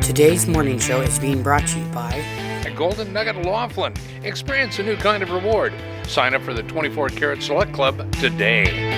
Today's morning show is being brought to you by At Golden Nugget Laughlin, experience a new kind of reward. Sign up for the 24 Karat Select Club today.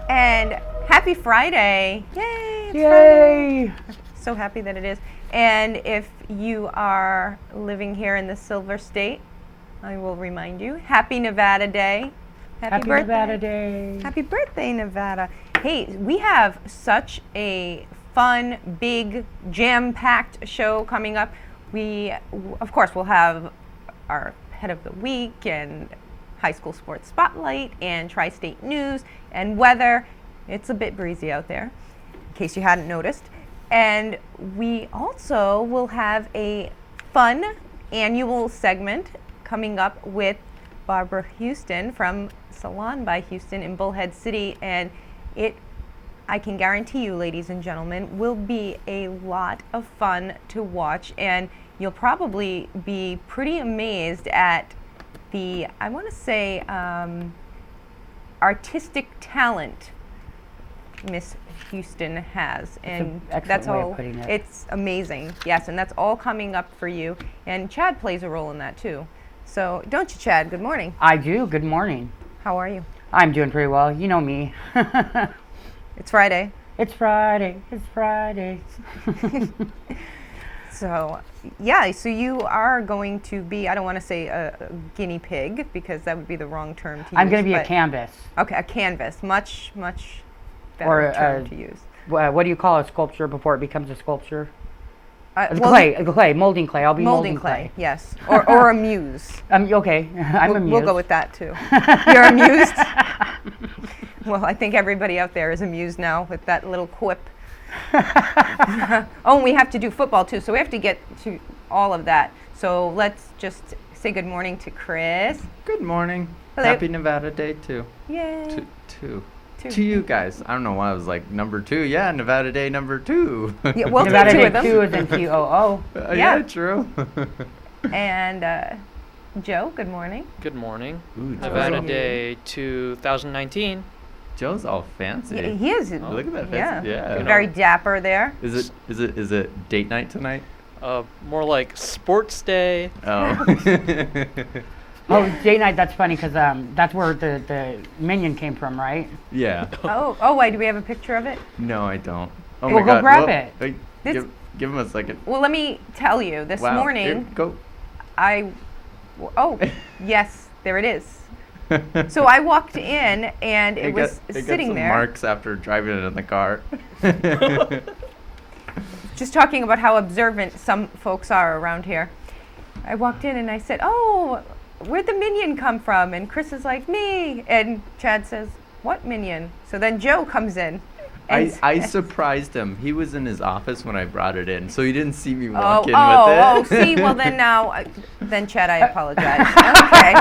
And happy Friday. Yay! It's Yay! Friday. So happy that it is. And if you are living here in the Silver State, I will remind you, happy Nevada Day. Happy birthday. Nevada Day. Happy birthday, Nevada. Hey, we have such a fun, big, jam-packed show coming up. We, of course, will have our Head of the Week and High School Sports Spotlight and Tri-State News and weather. It's a bit breezy out there, in case you hadn't noticed. And we also will have a fun annual segment coming up with Barbara Houston from Salon by Houston in Bullhead City. And it, I can guarantee you, ladies and gentlemen, will be a lot of fun to watch. And you'll probably be pretty amazed at the, I want to say, artistic talent Miss Houston has, and that's all. It's amazing, yes, and that's all coming up for you. And Chad plays a role in that too. So, don't you, Chad? Good morning. I do. Good morning. How are you? I'm doing pretty well. You know me. It's Friday. It's Friday. It's Friday. So, yeah, so you are going to be, I don't want to say a guinea pig because that would be the wrong term to use. I'm going to be a canvas. Okay, a canvas. Much better term to use. What do you call a sculpture before it becomes a sculpture? Well, clay, molding clay. I'll be molding clay. Yes, or a muse. Okay, I'm amused. We'll go with that too. You're amused? Well, I think everybody out there is amused now with that little quip. Oh, and we have to do football too, so we have to get to all of that. So let's just say good morning to Chris. Good morning. Hello. Happy Nevada Day too. Yay. To you guys. I don't know why I was like number 2. Yeah, Nevada Day number 2. Yeah, we'll Nevada take 2 Day of them. 2 is in TOO. Yeah, true. And Joe, good morning. Good morning. Ooh, Nevada Joe's Day 2019. Joe's all fancy. Yeah, he is. Look at that fancy. Yeah. Very dapper there. Is it date night tonight? More like sports day. Oh. Oh, date night, that's funny because that's where the minion came from, right? Yeah. Oh, wait, do we have a picture of it? No, I don't. Oh Well, my go God. grab Well, it. wait, This- give him a second. Well, let me tell you, this Wow. morning, Here, go. Yes, there it is. So I walked in and it was sitting some there. Marks after driving it in the car. Just talking about how observant some folks are around here. I walked in and I said, "Oh, where'd the minion come from?" And Chris is like, "Me." And Chad says, "What minion?" So then Joe comes in. I surprised him. He was in his office when I brought it in, so he didn't see me Oh, walk in oh, with it. see, well then now, then Chad, I apologize. Okay.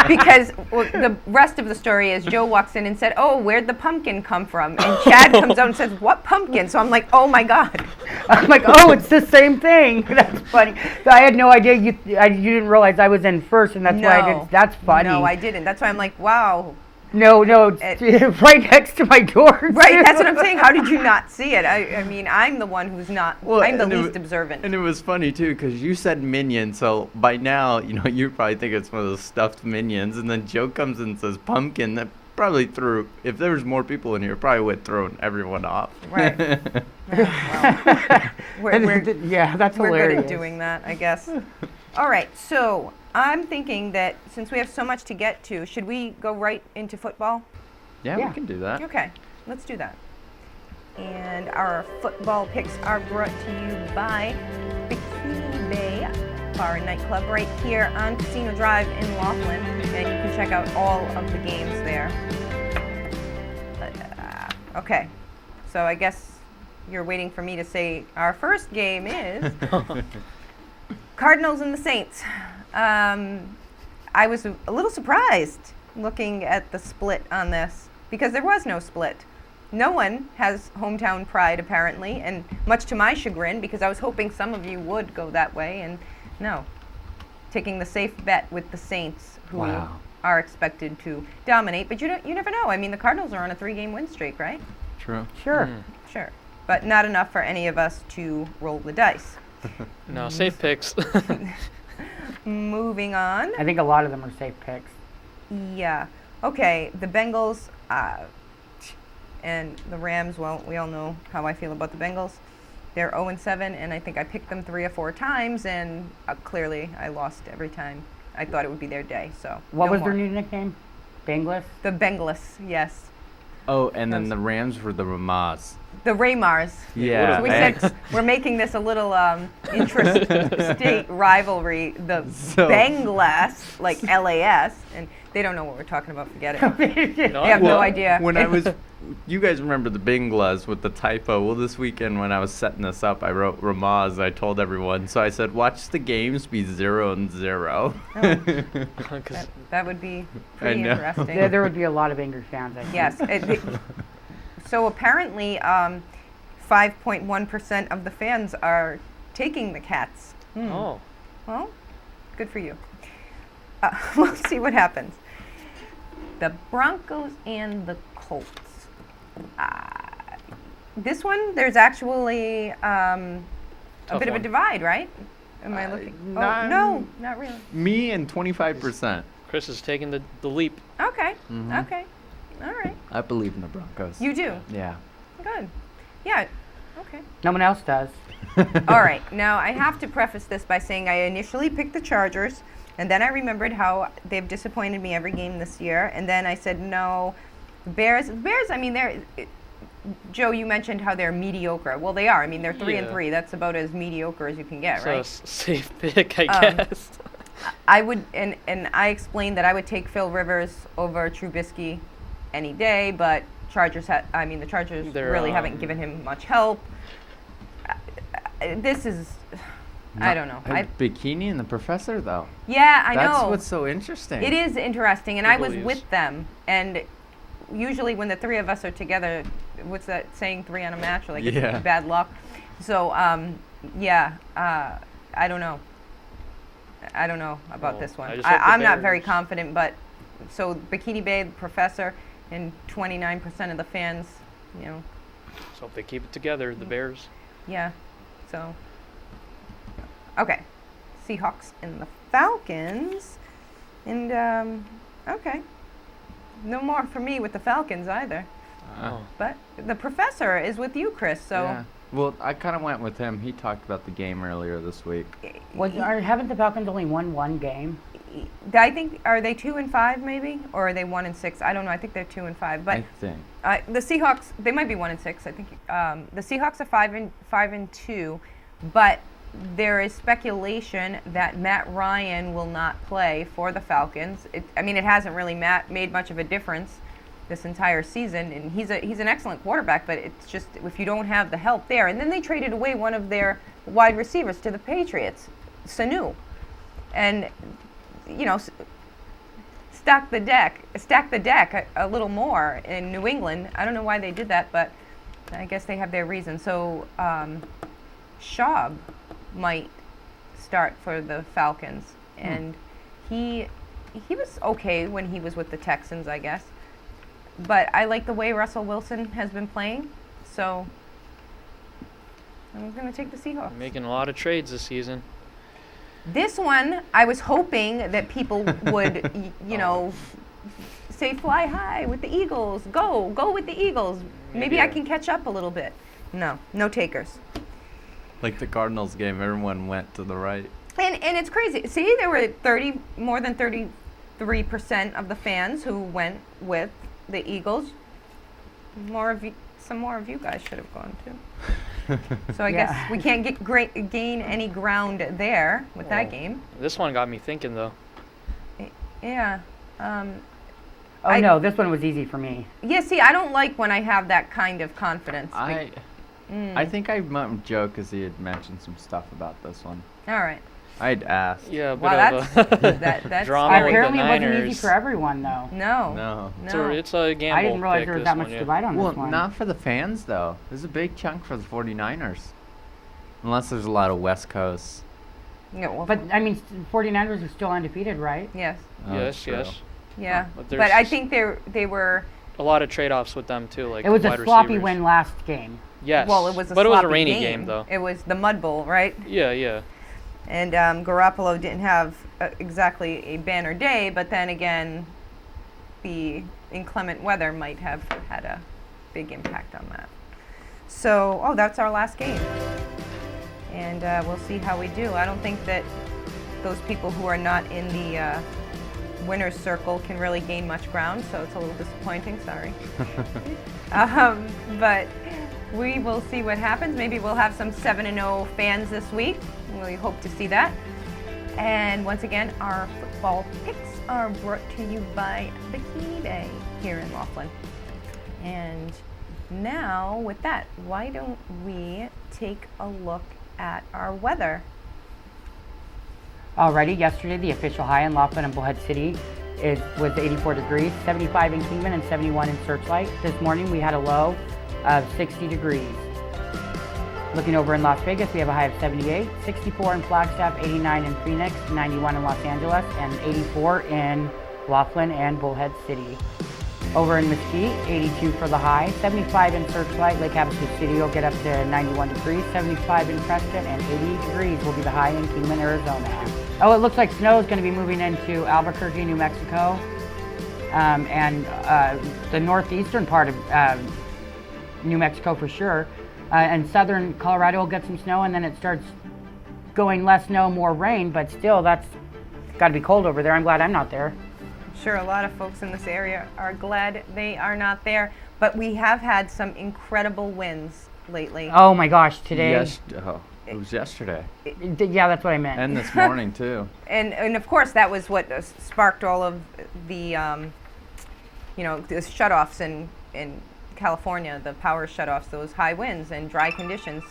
Because the rest of the story is Joe walks in and said, "Oh, where'd the pumpkin come from?" And Chad comes out and says, "What pumpkin?" So I'm like, "Oh my God." I'm like, oh, it's the same thing. That's funny. I had no idea you didn't realize I was in first, and that's why I did. That's funny. No, I didn't. That's why I'm like, wow. No, it's right next to my door. Right, too. that's what I'm saying. How did you not see it? I mean, I'm the one who's not, Well, I'm the and least observant. And it was funny too, because you said minion, so by now, you probably think it's one of those stuffed minions, and then Joe comes in and says pumpkin. That probably threw, if there was more people in here, probably would throw everyone off. Right. Yeah, well, Yeah, that's we're hilarious. good at doing that, I guess. All right, so I'm thinking that since we have so much to get to, should we go right into football? Yeah, Yeah. we can do that. Okay, let's do that. And our football picks are brought to you by Bikini Bay Bar and Nightclub right here on Casino Drive in Laughlin, and you can check out all of the games there. Okay, so I guess you're waiting for me to say our first game is Cardinals and the Saints. I was a little surprised looking at the split on this because there was no split. No one has hometown pride apparently, and much to my chagrin because I was hoping some of you would go that way, and no. Taking the safe bet with the Saints, who are expected to dominate, but you never know. I mean, the Cardinals are on a 3-game win streak, right? True. Sure. Sure. But not enough for any of us to roll the dice. No, safe picks. Moving on. I think a lot of them are safe picks. Yeah. Okay, the Bengals and the Rams, well, we all know how I feel about the Bengals. They're 0-7, and I think I picked them 3 or 4 times, and clearly I lost every time. I thought it would be their day, so What no was more. their new nickname? Bengals? The Bengals, yes. Oh, and then Those- the Rams were the Ramaz. The Raymars. Yeah. So we said we're making this a little intrastate rivalry. The So- Bengals, like LAS, and they don't know what we're talking about. Forget it. No, They have no idea. When I was, you guys remember the Bengals with the typo. Well, this weekend when I was setting this up, I wrote Ramaz. I told everyone. So I said, watch the games be 0-0. That would be I pretty know. interesting. There would be a lot of angry fans, I think. Yes. So apparently, 5.1% of the fans are taking the Cats. Oh. Well, good for you. We'll see what happens. The Broncos and the Colts. This one, there's actually a Tough bit of a one. divide, right? Am I looking? not- No, not really. Me and 25%. Chris is taking the leap. Okay, Mhm. okay. All right. I believe in the Broncos. You do? Yeah. Good. Yeah, okay. No one else does. All right. Now, I have to preface this by saying I initially picked the Chargers, and then I remembered how they've disappointed me every game this year, and then I said, no, the Bears, I mean, Joe, you mentioned how they're mediocre. Well, they are. I mean, they're 3-3. Yeah. That's about as mediocre as you can get, So right? safe pick, I Um, guess. I would, and I explained that I would take Phil Rivers over Trubisky any day, but the Chargers They're, really haven't given him much help. This is, I don't know. Bikini and the Professor, though. Yeah, I That's know. what's so interesting. It is interesting, and Good I was believes. with them. And usually, when the three of us are together, what's that saying? 3 on a match, or like Yeah. it's bad luck. So, I don't know. I don't know about Well, this one. I just hope the I'm not very Bears- confident, but so Bikini Bay, the Professor, and 29% of the fans, So if they keep it together, the Bears. yeah. So, okay, Seahawks and the Falcons, and okay, no more for me with the Falcons either. Oh. But the Professor is with you, Chris. So Yeah. Well, I kind of went with him. He talked about the game earlier this week. Haven't the Falcons only won one game? I think, are they 2-5 maybe, or are they 1-6? I don't know. I think they're 2-5. But I think. the Seahawks, they might be 1-6. I think the Seahawks are 5-2, but there is speculation that Matt Ryan will not play for the Falcons. It hasn't really made much of a difference this entire season, and he's an excellent quarterback, but it's just if you don't have the help there. And then they traded away one of their wide receivers to the Patriots, Sanu, and stack the deck a little more in New England. I don't know why they did that, but I guess they have their reason. So Schaub might start for the Falcons, and he was okay when he was with the Texans, I guess. But I like the way Russell Wilson has been playing, so I'm going to take the Seahawks. Making a lot of trades this season. This one, I was hoping that people would, say fly high with the Eagles. Go with the Eagles. Maybe I can catch up a little bit. No takers. Like the Cardinals game, everyone went to the right. And it's crazy. See, there were more than 33% of the fans who went with the Eagles. Some more of you guys should have gone too. So I Yeah. guess we can't gain any ground there with that game. This one got me thinking though. Yeah. Oh no, this one was easy for me. Yeah, see, I don't like when I have that kind of confidence. I think I went with Joe because he had mentioned some stuff about this one. All right. I'd asked. Yeah, Wow, but that's drama with the Apparently, it wasn't Niners. easy for everyone though. No. No. It's a gamble. I didn't realize pick, there was this that much one, yeah. divide on Well, this one. not for the fans though. There's a big chunk for the 49ers. Unless there's a lot of West Coast. Yeah, well, But I mean, 49ers are still undefeated, right? yes. Oh, that's Yes, true. yes. Yeah. But But there's I think they were. a lot of trade-offs with them too, like It was a wide sloppy receivers. win last game. Yes. Well, it was a but it was a sloppy rainy game though. It was the Mud Bowl, right? Yeah, yeah. And Garoppolo didn't have exactly a banner day, but then again, the inclement weather might have had a big impact on that. So, that's our last game. And we'll see how we do. I don't think that those people who are not in the winner's circle can really gain much ground, so it's a little disappointing, sorry. But we will see what happens. Maybe we'll have some 7-0 fans this week. We hope to see that. And once again, our football picks are brought to you by Bikini Bay here in Laughlin. And now, with that, why don't we take a look at our weather? Alrighty, yesterday the official high in Laughlin and Bullhead City was 84 degrees, 75 in Kingman and 71 in Searchlight. This morning we had a low of 60 degrees. Looking over in Las Vegas, we have a high of 78, 64 in Flagstaff, 89 in Phoenix, 91 in Los Angeles, and 84 in Laughlin and Bullhead City. Over in Mesquite, 82 for the high, 75 in Searchlight, Lake Havasu City will get up to 91 degrees, 75 in Prescott, and 80 degrees will be the high in Kingman, Arizona. Oh, it looks like snow is going to be moving into Albuquerque, New Mexico, and the northeastern part of New Mexico for sure. And southern Colorado will get some snow, and then it starts going less snow, more rain, but still, that's got to be cold over there. I'm glad I'm not there. I'm sure a lot of folks in this area are glad they are not there, but we have had some incredible winds lately. Oh my gosh, today. It was yesterday. Yeah, that's what I meant. And this morning too. And of course, that was what sparked all of the, the shutoffs in California, the power shutoffs, those high winds and dry conditions.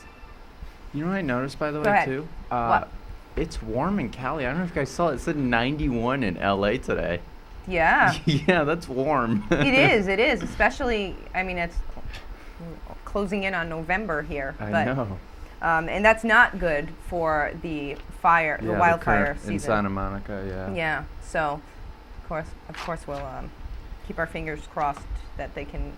You know what I noticed, by the Go way, ahead. too? What? It's warm in Cali. I don't know if you guys saw it. It said 91 in LA today. Yeah. Yeah, that's warm. It is, especially, I mean, it's closing in on November here. I but, know. And that's not good for the wildfire season. In Santa Monica, yeah. Yeah, so, of course we'll keep our fingers crossed that they can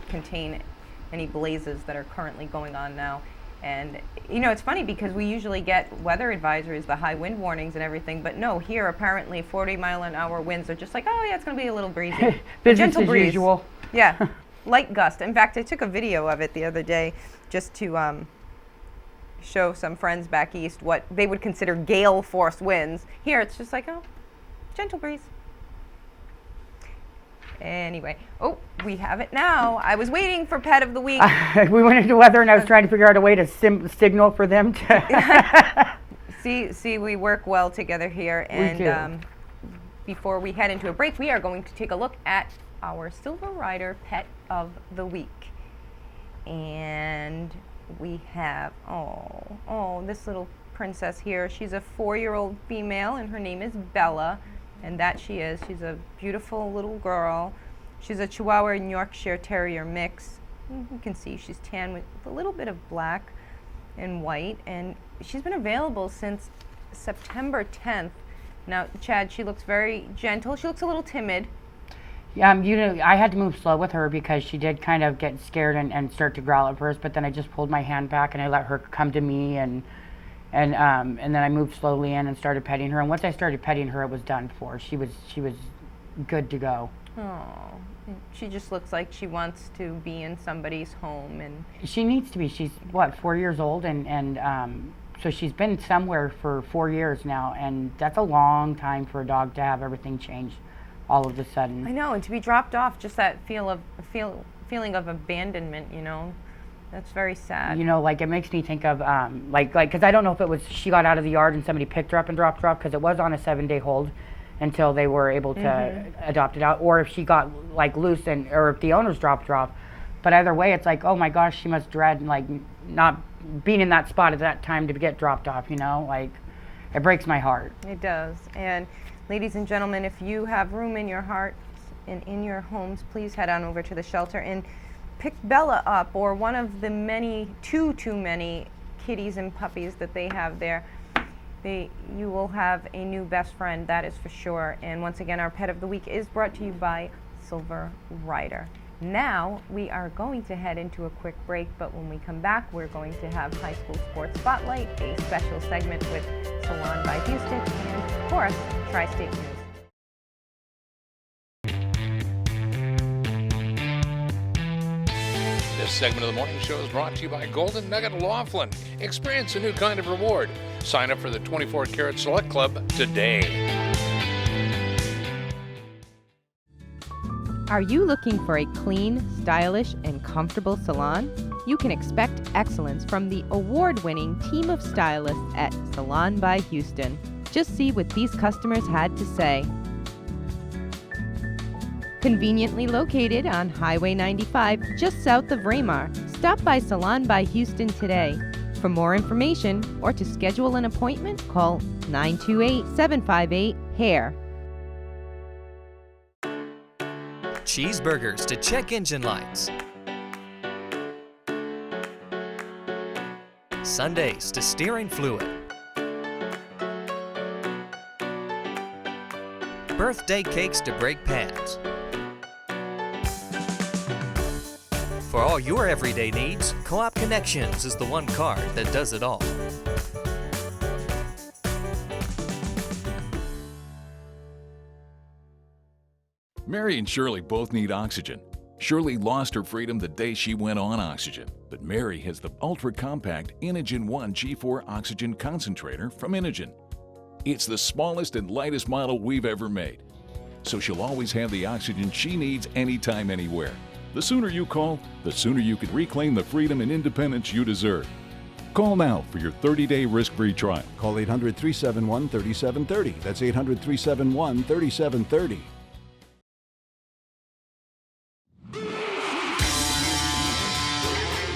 contain any blazes that are currently going on now. And it's funny because we usually get weather advisories, the high wind warnings and everything, but no, here apparently 40-mile-an-hour winds are just like, oh yeah, it's going to be a little breezy. A Business gentle as breeze. usual. Yeah, light gust. In fact, I took a video of it the other day just to show some friends back east what they would consider gale force winds. Here it's just like, oh, gentle breeze. Anyway, we have it now. I was waiting for Pet of the Week. We went into weather, and I was trying to figure out a way to signal for them to. See, we work well together here. And do. Before we head into a break, we are going to take a look at our Silver Rider Pet of the Week. And we have, this little princess here. She's a 4-year-old female, and her name is Bella. And that she is. She's a beautiful little girl. She's a Chihuahua and Yorkshire Terrier mix. You can see she's tan with a little bit of black and white. And she's been available since September 10th. Now, Chad, she looks very gentle. She looks a little timid. I had to move slow with her because she did kind of get scared and start to growl at first. But then I just pulled my hand back and I let her come to me and then I moved slowly in and started petting her. And once I started petting her, it was done for. She was good to go. Oh, she just looks like she wants to be in somebody's home, and she needs to be. She's 4 years old, and so she's been somewhere for 4 years now, and that's a long time for a dog to have everything change all of a sudden. I know, and to be dropped off, just that feeling of abandonment, That's very sad. You know, like it makes me think of because I don't know if it was she got out of the yard and somebody picked her up and dropped her off because it was on a 7-day hold until they were able to adopt it out, or if she got like loose or if the owners dropped her off. But either way, it's like, oh my gosh, she must dread like not being in that spot at that time to get dropped off. You know, like it breaks my heart. It does. And ladies and gentlemen, if you have room in your hearts and in your homes, please head on over to the shelter and pick Bella up, or one of the too many kitties and puppies that they have there. You will have a new best friend, that is for sure. And once again, our Pet of the Week is brought to you by Silver Rider. Now we are going to head into a quick break, but when we come back, we're going to have High School Sports Spotlight, a special segment with Salon by Houston, and of course, Tri-State News. This segment of the morning show is brought to you by Golden Nugget Laughlin. Experience a new kind of reward. Sign up for the 24 Karat Select Club today. Are you looking for a clean, stylish, and comfortable salon? You can expect excellence from the award-winning team of stylists at Salon by Houston. Just see what these customers had to say. Conveniently located on Highway 95, just south of Raymar, stop by Salon by Houston today. For more information or to schedule an appointment, call 928-758-HAIR. Cheeseburgers to check engine lights. Sundays to steering fluid. Birthday cakes to brake pads. For all your everyday needs, Co-op Connections is the one card that does it all. Mary and Shirley both need oxygen. Shirley lost her freedom the day she went on oxygen, but Mary has the ultra-compact Inogen 1 G4 oxygen concentrator from Inogen. It's the smallest and lightest model we've ever made, so she'll always have the oxygen she needs anytime, anywhere. The sooner you call, the sooner you can reclaim the freedom and independence you deserve. Call now for your 30-day risk-free trial. Call 800-371-3730. That's 800-371-3730.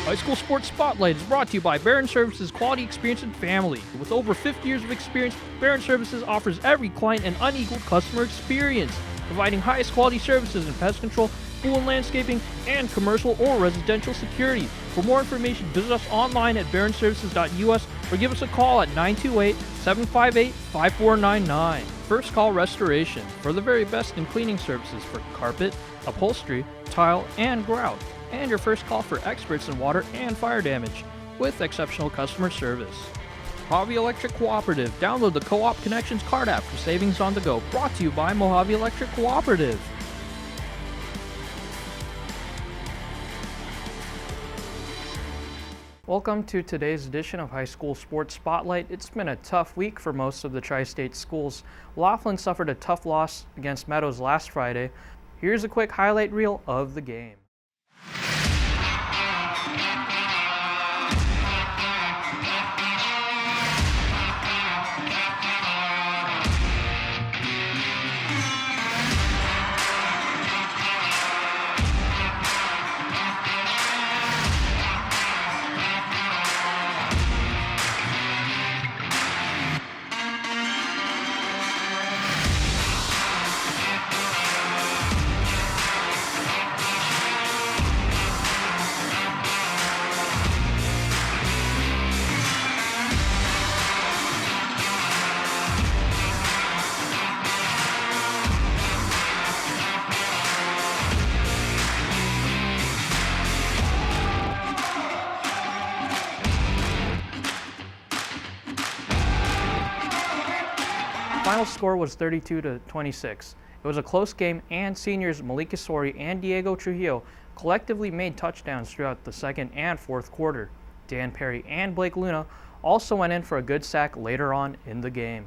High School Sports Spotlight is brought to you by Barron Services Quality Experience and Family. With over 50 years of experience, Barron Services offers every client an unequaled customer experience, providing highest quality services in pest control, pool and landscaping, and commercial or residential security. For more information, visit us online at barronservices.us or give us a call at 928-758-5499. First Call Restoration, for the very best in cleaning services for carpet, upholstery, tile, and grout. And your first call for experts in water and fire damage, with exceptional customer service. Mojave Electric Cooperative. Download the Co-op Connections card app for savings on the go. Brought to you by Mojave Electric Cooperative. Welcome to today's edition of High School Sports Spotlight. It's been a tough week for most of the Tri-State schools. Laughlin suffered a tough loss against Meadows last Friday. Here's a quick highlight reel of the game. Final score was 32-26. It was a close game, and seniors Malika Sori and Diego Trujillo collectively made touchdowns throughout the second and fourth quarter. Dan Perry and Blake Luna also went in for a good sack later on in the game.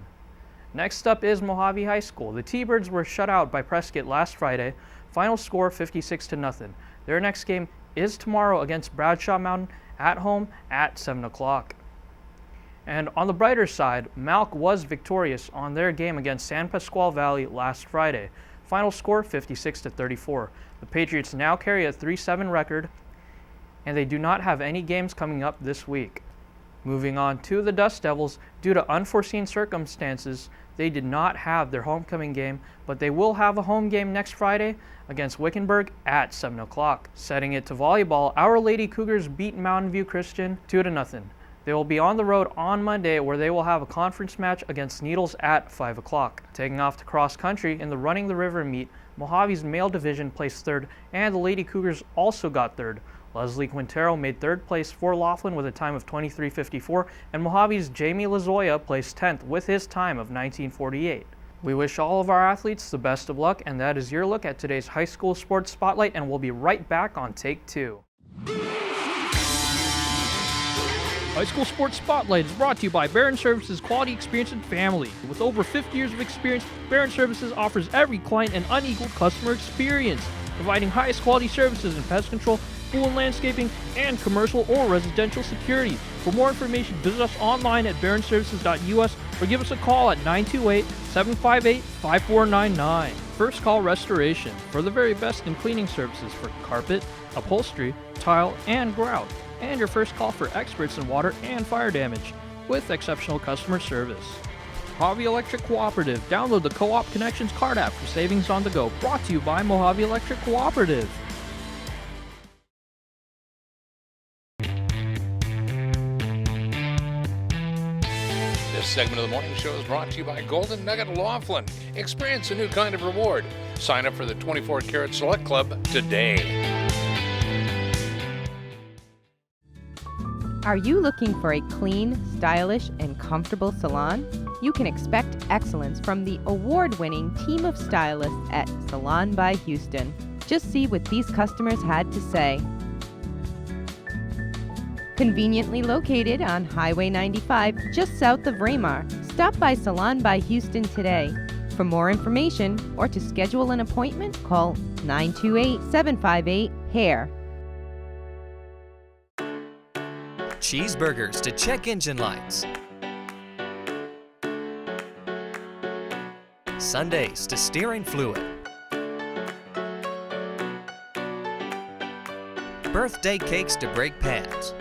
Next up is Mojave High School. The T-Birds were shut out by Prescott last Friday. Final score 56-0. Their next game is tomorrow against Bradshaw Mountain at home at 7 o'clock. And on the brighter side, Malk was victorious on their game against San Pasqual Valley last Friday. Final score 56-34. The Patriots now carry a 3-7 record, and they do not have any games coming up this week. Moving on to the Dust Devils, due to unforeseen circumstances, they did not have their homecoming game, but they will have a home game next Friday against Wickenburg at 7 o'clock. Setting it to volleyball, Our Lady Cougars beat Mountain View Christian 2-0. They will be on the road on Monday, where they will have a conference match against Needles at 5 o'clock. Taking off to cross country in the Running the River meet, Mojave's male division placed third, and the Lady Cougars also got third. Leslie Quintero made third place for Laughlin with a time of 23:54, and Mojave's Jamie Lazoya placed 10th with his time of 19:48. We wish all of our athletes the best of luck, and that is your look at today's high school sports spotlight, and we'll be right back on Take 2. High School Sports Spotlight is brought to you by Barron Services Quality Experience and Family. With over 50 years of experience, Barron Services offers every client an unequaled customer experience, providing highest quality services in pest control, pool and landscaping, and commercial or residential security. For more information, visit us online at barronservices.us or give us a call at 928-758-5499. First Call Restoration, for the very best in cleaning services for carpet, upholstery, tile, and grout. And your first call for experts in water and fire damage, with exceptional customer service. Mojave Electric Cooperative. Download the Co-op Connections card app for savings on the go. Brought to you by Mojave Electric Cooperative. This segment of the morning show is brought to you by Golden Nugget Laughlin. Experience a new kind of reward. Sign up for the 24 Karat Select Club today. Are you looking for a clean, stylish, and comfortable salon? You can expect excellence from the award-winning team of stylists at Salon by Houston. Just see what these customers had to say. Conveniently located on Highway 95, just south of Raymar, stop by Salon by Houston today. For more information or to schedule an appointment, call 928-758-HAIR. Cheeseburgers to check engine lights. Sundays to steering fluid. Birthday cakes to brake pads.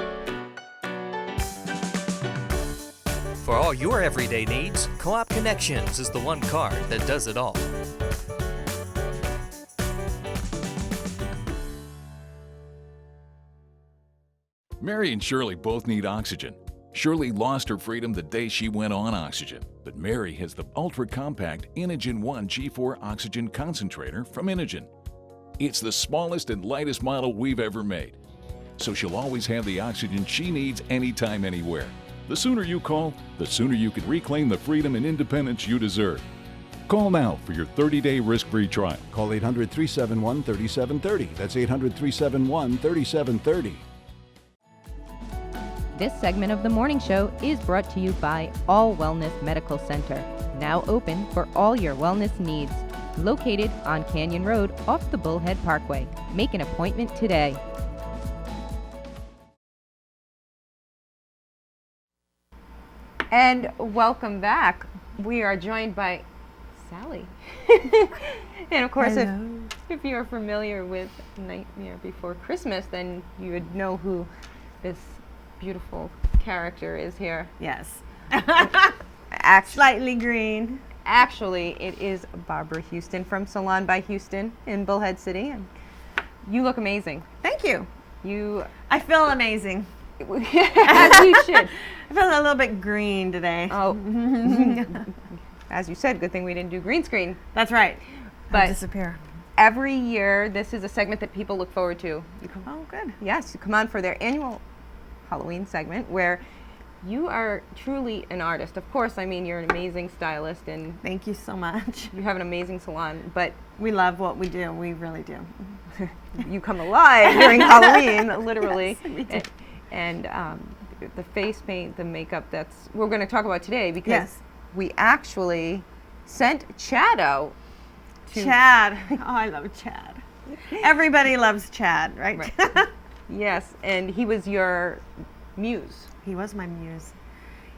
For all your everyday needs, Co-op Connections is the one card that does it all. Mary and Shirley both need oxygen. Shirley lost her freedom the day she went on oxygen, but Mary has the ultra-compact Inogen 1 G4 oxygen concentrator from Inogen. It's the smallest and lightest model we've ever made, so she'll always have the oxygen she needs anytime, anywhere. The sooner you call, the sooner you can reclaim the freedom and independence you deserve. Call now for your 30-day risk-free trial. Call 800-371-3730. That's 800-371-3730. This segment of the morning show is brought to you by All Wellness Medical Center, now open for all your wellness needs. Located on Canyon Road off the Bullhead Parkway. Make an appointment today. And welcome back. We are joined by Sally. And of course, if you're familiar with Nightmare Before Christmas, then you would know who this beautiful character is here. Yes. Slightly green. Actually, it is Barbara Houston from Salon by Houston in Bullhead City, and you look amazing. Thank you. I feel amazing. As you should. I feel a little bit green today. Oh. As you said, good thing we didn't do green screen. That's right. But disappear. Every year, this is a segment that people look forward to. Oh, good. Yes, you come on for their annual Halloween segment where you are truly an artist. Of course, I mean, you're an amazing stylist and thank you so much. You have an amazing salon, but we love what we do. We really do. You come alive during Halloween, literally. Yes, we do. And the face paint, the makeup, that's we're going to talk about today because we actually sent Chad out. Chad. Oh, I love Chad. Everybody loves Chad, right? Yes, and he was your muse. He was my muse.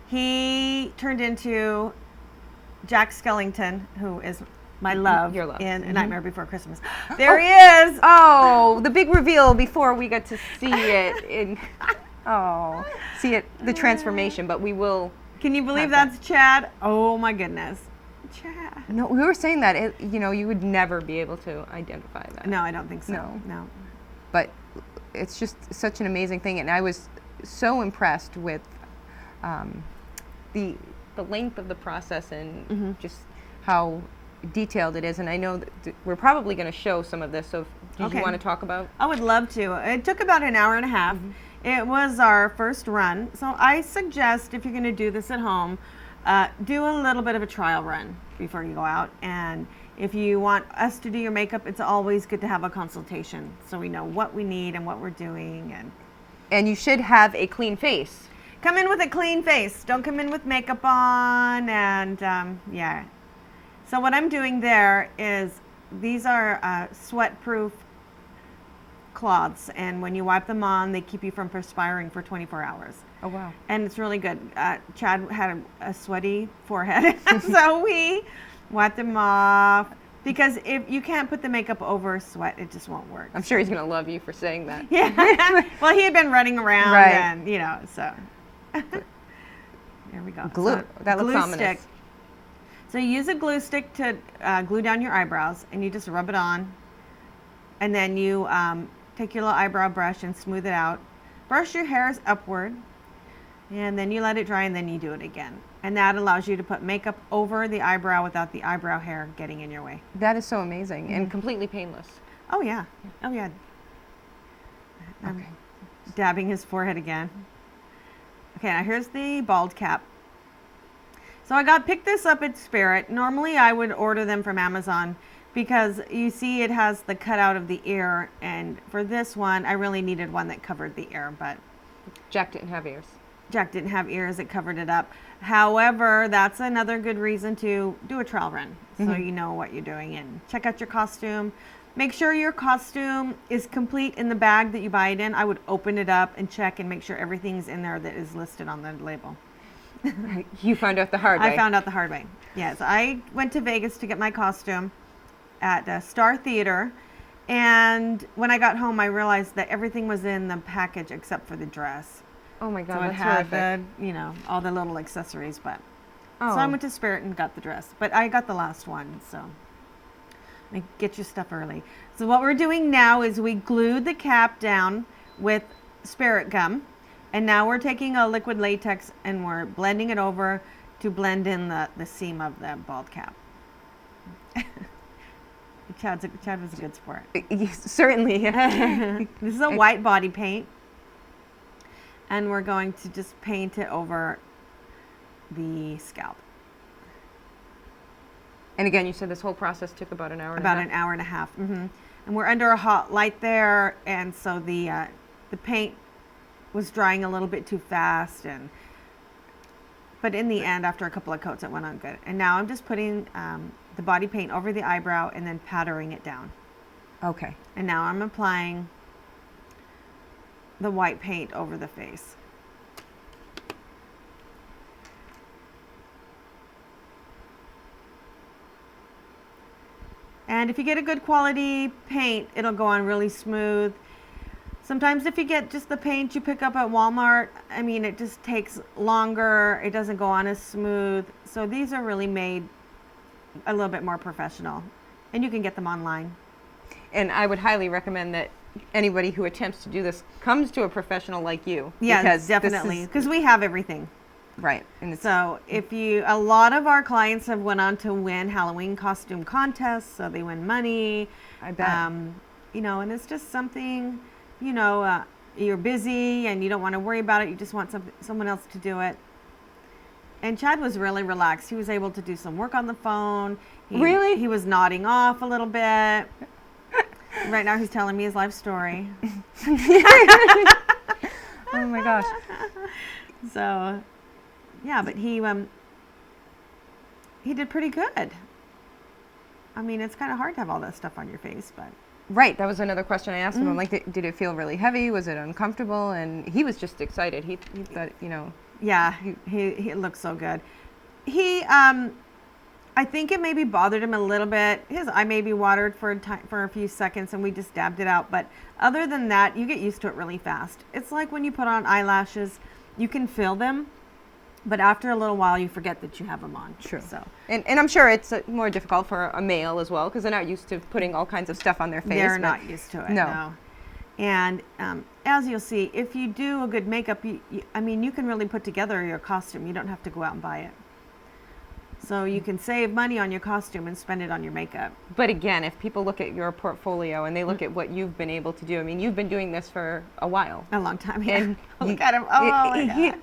He turned into Jack Skellington, who is my love, Your love. in A Nightmare Before Christmas. There he is. Oh, the big reveal before we get to see it in. Oh, see it, the transformation, but we will. Can you believe have that's Chad? Oh my goodness. Chad. No, we were saying that, you would never be able to identify that. No, I don't think so. No. But it's just such an amazing thing, and I was so impressed with the length of the process and just how detailed it is. And I know that we're probably going to show some of this. So, did you want to talk about? I would love to. It took about an hour and a half. It was our first run, so I suggest if you're going to do this at home, do a little bit of a trial run before you go out. And if you want us to do your makeup, it's always good to have a consultation so we know what we need and what we're doing. And you should have a clean face. Come in with a clean face. Don't come in with makeup on. And yeah. So what I'm doing there is these are sweat-proof cloths, and when you wipe them on, they keep you from perspiring for 24 hours. Oh, wow. And it's really good. Chad had a sweaty forehead, so we wiped them off, because if you can't put the makeup over sweat, it just won't work. I'm sure he's going to love you for saying that. Yeah. Well, he had been running around, Right. and, so. There we go. Glue. So, That looks glue ominous. stick. So you use a glue stick to glue down your eyebrows, and you just rub it on. And then you take your little eyebrow brush and smooth it out. Brush your hairs upward, and then you let it dry, and then you do it again. And that allows you to put makeup over the eyebrow without the eyebrow hair getting in your way. That is so amazing and completely painless. Oh, yeah. Oh, yeah. Okay. Dabbing his forehead again. Okay, now here's the bald cap. So I picked this up at Spirit. Normally I would order them from Amazon because you see it has the cutout of the ear, and for this one I really needed one that covered the ear, but Jack didn't have ears. Jack didn't have ears, it covered it up. However, that's another good reason to do a trial run so you know what you're doing, and check out your costume. Make sure your costume is complete in the bag that you buy it in. I would open it up and check and make sure everything's in there that is listed on the label. You found out the hard way. I found out the hard way. Yes, I went to Vegas to get my costume at Star Theater, and when I got home I realized that everything was in the package except for the dress. Oh my God, So it that's had horrific. all the little accessories, but Oh. so I went to Spirit and got the dress, but I got the last one, so get your stuff early. So what we're doing now is we glued the cap down with Spirit gum, and now we're taking a liquid latex and we're blending it over to blend in the seam of the bald cap. Chad was a good sport. Certainly. This is a white body paint, and we're going to just paint it over the scalp. And again, you said this whole process took about an hour. About an hour and a half. And we're under a hot light there, and so the paint was drying a little bit too fast, but in the end, after a couple of coats, it went on good. And now I'm just putting the body paint over the eyebrow and then powdering it down. Okay. And now I'm applying the white paint over the face. And if you get a good quality paint, it'll go on really smooth. Sometimes if you get just the paint you pick up at Walmart, I mean, it just takes longer. It doesn't go on as smooth. So these are really made a little bit more professional, and you can get them online. And I would highly recommend that anybody who attempts to do this comes to a professional like you. Yes, because definitely, because we have everything. Right. And so a lot of our clients have went on to win Halloween costume contests, so they win money. I bet. And it's just something, you're busy and you don't want to worry about it. You just want someone else to do it. And Chad was really relaxed. He was able to do some work on the phone. Really? He was nodding off a little bit. Right now he's telling me his life story. Oh my gosh. So, yeah, but he did pretty good. I mean, it's kind of hard to have all that stuff on your face, but Right, that was another question I asked him. Mm-hmm. I'm like, did it feel really heavy? Was it uncomfortable? And he was just excited. He thought, Yeah, he looked so good. He, I think it maybe bothered him a little bit. His eye maybe watered for a few seconds, and we just dabbed it out. But other than that, you get used to it really fast. It's like when you put on eyelashes, you can feel them, but after a little while, you forget that you have them on. True. So, and I'm sure it's more difficult for a male as well because they're not used to putting all kinds of stuff on their face. they're not used to it. No. And as you'll see, if you do a good makeup, you can really put together your costume. You don't have to go out and buy it. So you can save money on your costume and spend it on your makeup. But again, if people look at your portfolio and they look at what you've been able to do, I mean, you've been doing this for a while. A long time, yeah. And Look at him. Oh, my God.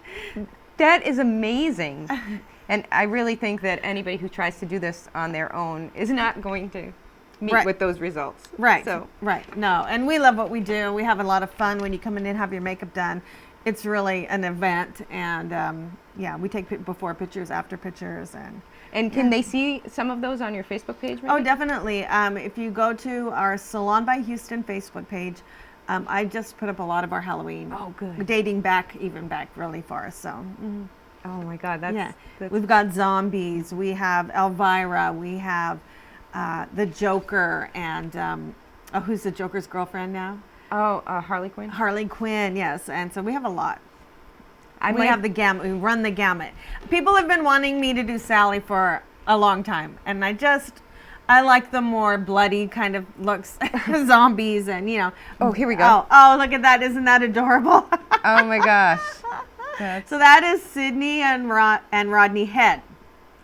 That is amazing. And I really think that anybody who tries to do this on their own is not going to meet with those results. Right. So Right. No. And we love what we do. We have a lot of fun when you come in and have your makeup done. It's really an event. And we take before pictures, after pictures. And can they see some of those on your Facebook page? Maybe? Oh, definitely. If you go to our Salon by Houston Facebook page, I just put up a lot of our Halloween. Oh, good. Dating back really far. So. Oh my God, that's We've got zombies. We have Elvira. We have the Joker, and who's the Joker's girlfriend now? Oh, Harley Quinn. Harley Quinn, yes. And so we have a lot. We have the gamut. We run the gamut. People have been wanting me to do Sally for a long time, and I like the more bloody kind of looks, zombies, and Oh, here we go. Oh, look at that! Isn't that adorable? Oh my gosh. So that is Sydney and Rodney Head.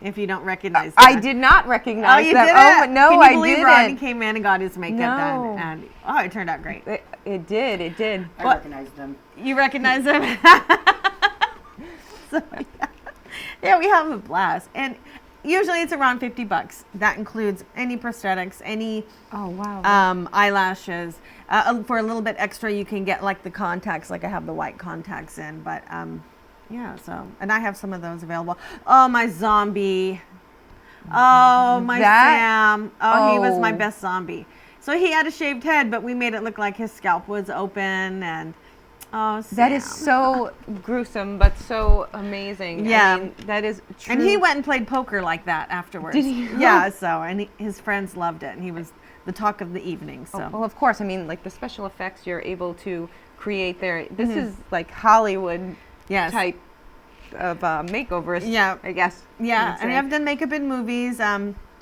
If you don't recognize that. I did not recognize you that. Didn't? Oh no, Can you believe didn't. Rodney came in and got his makeup No. done, and it turned out great. It did. I recognize them. You recognize him? So, yeah, we have a blast, and usually it's around $50. That includes any prosthetics, any eyelashes. For a little bit extra, you can get like the contacts. Like I have the white contacts in, but and I have some of those available. Oh, my zombie. Oh, my Sam. Oh, he was my best zombie. So he had a shaved head, but we made it look like his scalp was open, and Sam. That is so gruesome, but so amazing. Yeah. I mean, that is true. And he went and played poker like that afterwards. Did he? Yeah, his friends loved it, and he was the talk of the evening. So. Well, of course. I mean, like the special effects you're able to create there. This is like Hollywood type of makeovers. Yeah, I guess. Yeah, and I've done makeup in movies.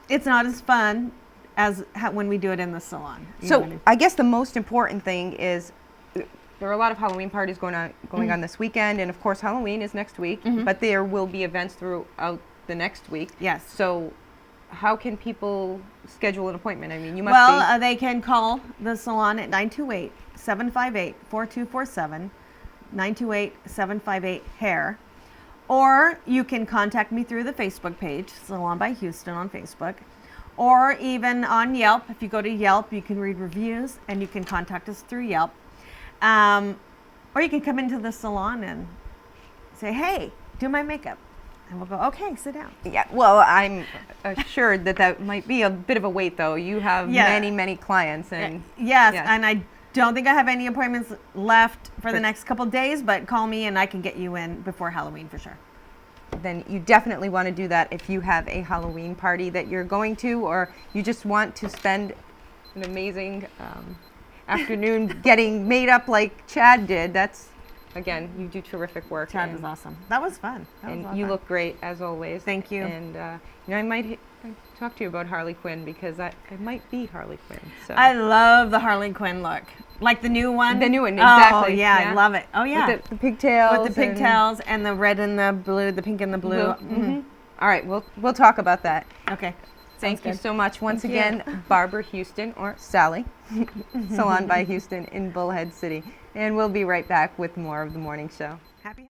It's not as fun as when we do it in the salon. So I guess the most important thing is there are a lot of Halloween parties going on this weekend, and of course Halloween is next week. But there will be events throughout the next week. Yes. So how can people schedule an appointment? I mean, you must they can call the salon at 928-758-4247, 928-758-HAIR. Or you can contact me through the Facebook page, Salon by Houston on Facebook. Or even on Yelp. If you go to Yelp, you can read reviews, and you can contact us through Yelp. Or you can come into the salon and say, hey, do my makeup. And we'll go, okay, sit down. Yeah, well, I'm assured that might be a bit of a wait, though. You have many, many clients. And yes, and I don't think I have any appointments left for the next couple of days, but call me and I can get you in before Halloween for sure. Then you definitely want to do that if you have a Halloween party that you're going to, or you just want to spend an amazing afternoon getting made up like Chad did. That's, again, you do terrific work. Chad was awesome. That was fun. You look great, as always. Thank you. And I might talk to you about Harley Quinn, because I might be Harley Quinn. So. I love the Harley Quinn look. Like the new one? The new one, exactly. Oh, yeah, I love it. Oh, yeah. With the pigtails. With the pigtails and the red and the blue, the pink and the blue. Mm-hmm. All right, we'll talk about that. Okay. Thank you so much. Once again, Barbara Houston, or Sally, Salon by Houston in Bullhead City. And we'll be right back with more of the morning show. Happy.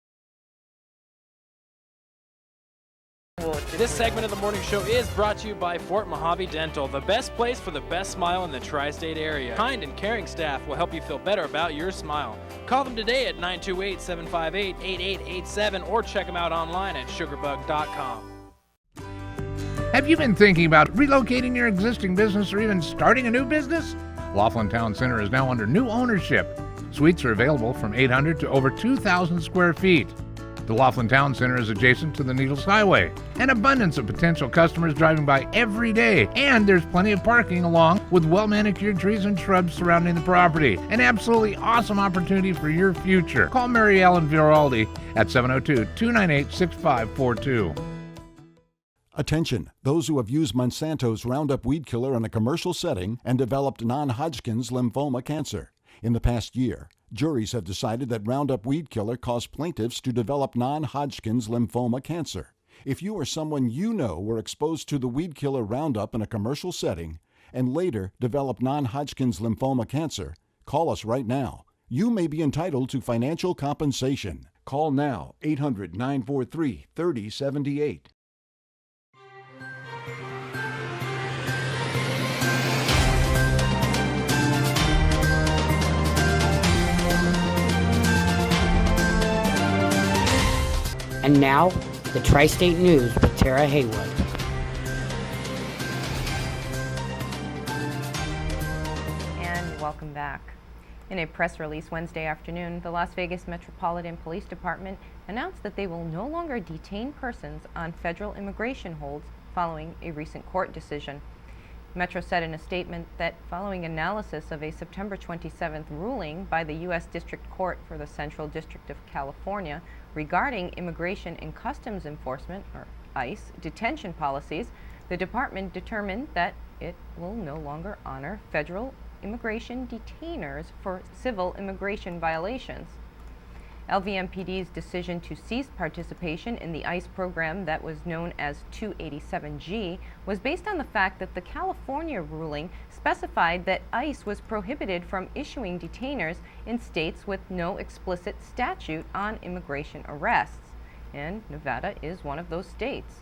This segment of the morning show is brought to you by Fort Mojave Dental, the best place for the best smile in the tri-state area. Kind and caring staff will help you feel better about your smile. Call them today at 928-758-8887 or check them out online at sugarbug.com. Have you been thinking about relocating your existing business or even starting a new business? Laughlin Town Center is now under new ownership. Suites are available from 800 to over 2,000 square feet. The Laughlin Town Center is adjacent to the Needles Highway. An abundance of potential customers driving by every day, and there's plenty of parking along with well-manicured trees and shrubs surrounding the property. An absolutely awesome opportunity for your future. Call Mary Ellen Viraldi at 702-298-6542. Attention, those who have used Monsanto's Roundup weed killer in a commercial setting and developed non-Hodgkin's lymphoma cancer. In the past year, juries have decided that Roundup weed killer caused plaintiffs to develop non-Hodgkin's lymphoma cancer. If you or someone you know were exposed to the weed killer Roundup in a commercial setting and later developed non-Hodgkin's lymphoma cancer, call us right now. You may be entitled to financial compensation. Call now, 800-943-3078. And now, the Tri-State News with Tara Haywood. And welcome back. In a press release Wednesday afternoon, the Las Vegas Metropolitan Police Department announced that they will no longer detain persons on federal immigration holds following a recent court decision. Metro said in a statement that following analysis of a September 27th ruling by the U.S. District Court for the Central District of California regarding Immigration and Customs Enforcement, or ICE, detention policies, the department determined that it will no longer honor federal immigration detainers for civil immigration violations. LVMPD's decision to cease participation in the ICE program that was known as 287G was based on the fact that the California ruling specified that ICE was prohibited from issuing detainers in states with no explicit statute on immigration arrests, and Nevada is one of those states.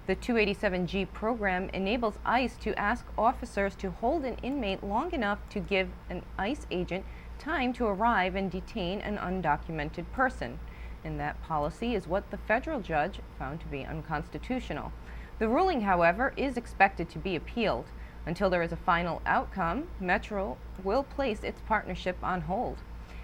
The 287G program enables ICE to ask officers to hold an inmate long enough to give an ICE agent time to arrive and detain an undocumented person, and that policy is what the federal judge found to be unconstitutional. The ruling, however, is expected to be appealed. Until there is a final outcome, Metro will place its partnership on hold.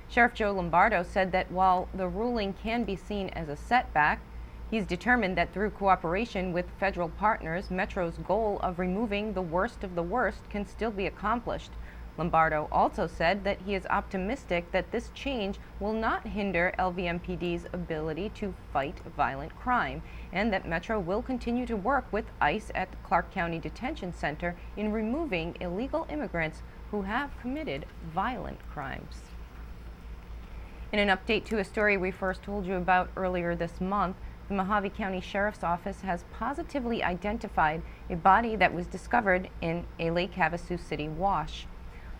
Sheriff Joe Lombardo said that while the ruling can be seen as a setback, he's determined that through cooperation with federal partners, Metro's goal of removing the worst of the worst can still be accomplished. Lombardo also said that he is optimistic that this change will not hinder LVMPD's ability to fight violent crime, and that Metro will continue to work with ICE at the Clark County Detention Center in removing illegal immigrants who have committed violent crimes. In an update to a story we first told you about earlier this month, the Mojave County Sheriff's Office has positively identified a body that was discovered in a Lake Havasu City wash.